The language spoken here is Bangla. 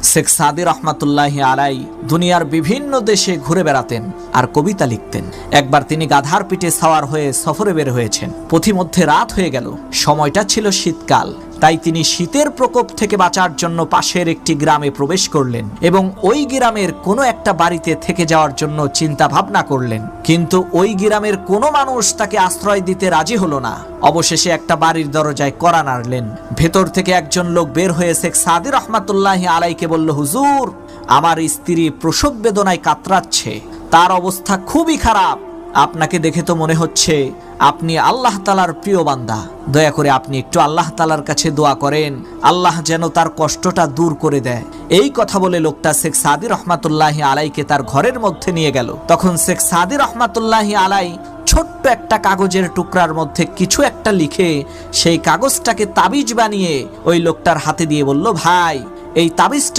শেখ সাদি রহমাতুল্লাহি আলাই দুনিয়ার বিভিন্ন দেশে ঘুরে বেড়াতেন আর কবিতা লিখতেন। একবার তিনি গাধার পিঠে সাওয়ার হয়ে সফরে বের হয়েছেন। পথিমধ্যে রাত হয়ে গেল। সময়টা ছিল শীতকাল, তাই তিনি শীতের প্রকোপ থেকে বাঁচার জন্য পাশের একটি গ্রামে প্রবেশ করলেন এবং ওই গ্রামের কোনো একটা বাড়িতে থেকে যাওয়ার জন্য চিন্তা ভাবনা করলেন। কিন্তু ওই গ্রামের কোনো মানুষ তাকে আশ্রয় দিতে রাজি হলো না। অবশেষে একটা বাড়ির দরজায় কড়া নাড়লেন। ভেতর থেকে একজন লোক বের হয়ে শেখ সাদি রহমাতুল্লাহি আলাইকে বলল, হুজুর, আমার স্ত্রী প্রসব বেদনায় কাতরাচ্ছে, তার অবস্থা খুবই খারাপ। আপনাকে দেখে তো মনে হচ্ছে আপনি আল্লাহ তাআলার প্রিয় বান্দা। দয়া করে আপনি একটু আল্লাহ তাআলার কাছে দোয়া করেন, আল্লাহ যেন তার কষ্টটা দূর করে দেয়। এই কথা বলে লোকটা শেখ সাদি রহমাতুল্লাহি আলাইকে তার ঘরের মধ্যে নিয়ে গেল। তখন শেখ সাদি রহমাতুল্লাহি আলাই ছোট্ট একটা কাগজের টুকরার মধ্যে কিছু একটা লিখে সেই কাগজটাকে তাবিজ বানিয়ে ওই লোকটার হাতে দিয়ে বলল, ভাই, এই তাবিজটা